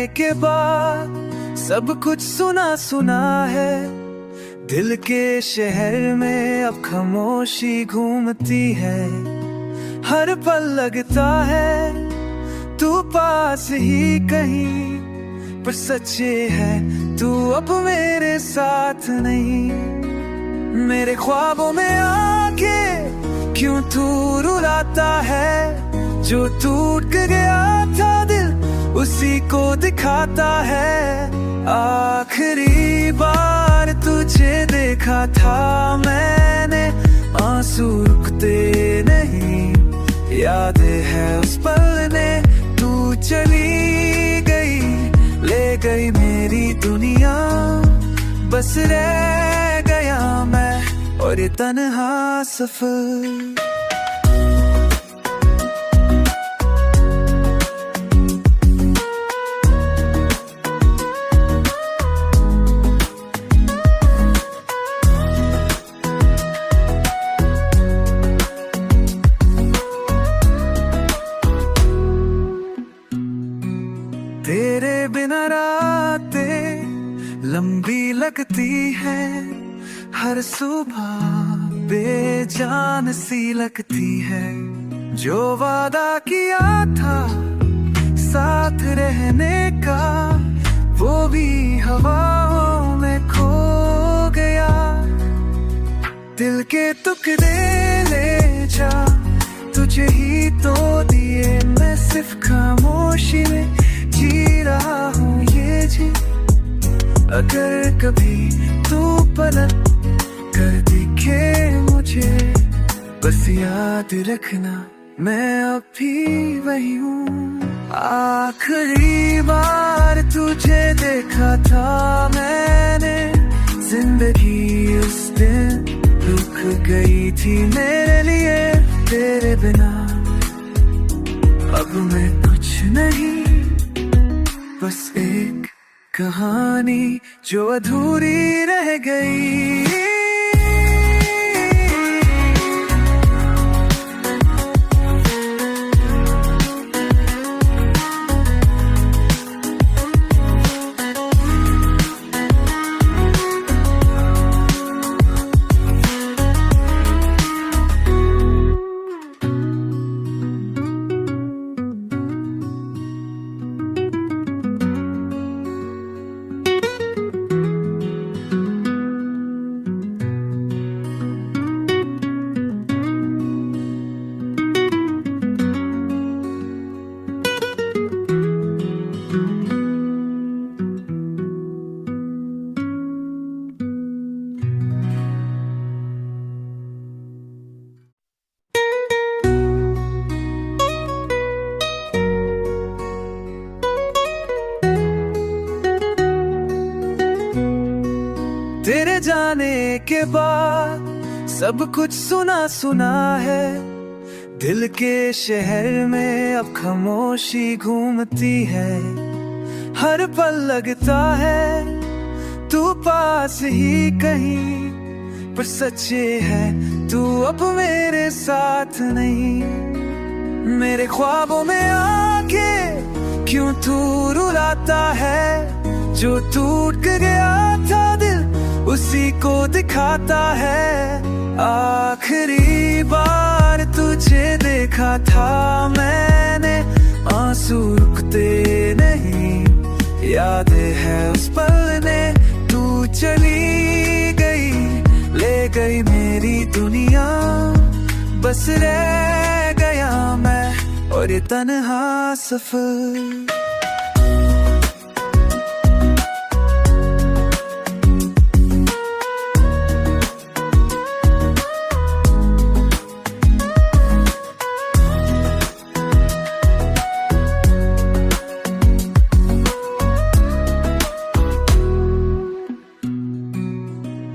के बाद सब कुछ सुना सुना है। दिल के शहर में अब खामोशी घूमती है। हर पल लगता है तू पास ही कहीं, पर सच्चे है तू अब मेरे साथ नहीं। मेरे ख्वाबों में आके क्यों तू रुलाता है? जो टूट गया था दिल उसी को दिखाता है। आखिरी बार तुझे देखा था मैंने, आंसू रुकते नहीं। याद है उस पल ने तू चली गई, ले गई मेरी दुनिया। बस रह गया मैं और ये तन्हा सफर। तेरे बिना रातें लंबी लगती है, हर सुबह बेजान सी लगती है। जो वादा किया था साथ रहने का, वो भी हवाओं में खो गया। दिल के टुकड़े ले जा, तुझे ही तो दिए मैं सिर्फ खामोशी में जी रहा हूँ ये जी। अगर कभी तू पलट कर दिखे मुझे, बस याद रखना मैं अभी वही हूँ। आखिरी बार तुझे देखा था मैंने, जिंदगी उस दिन रुक गई थी मेरे लिए। तेरे बिना अब मैं कुछ नहीं, बस एक कहानी जो अधूरी रह गई। तेरे जाने के बाद सब कुछ सुना सुना है। दिल के शहर में अब खामोशी घूमती है। हर पल लगता है तू पास ही कहीं, पर सच्चे है तू अब मेरे साथ नहीं। मेरे ख्वाबों में आके क्यों तू रुलाता है? जो टूट गया था दिल उसी को दिखाता है। आखिरी बार तुझे देखा था मैंने, आंसू रुकते नहीं। याद है उस पल ने तू चली गई, ले गई मेरी दुनिया। बस रह गया मैं और ये तन्हा सफर।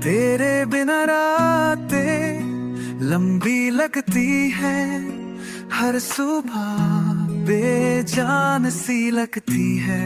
तेरे बिना रातें लंबी लगती है, हर सुबह बेजान सी लगती है।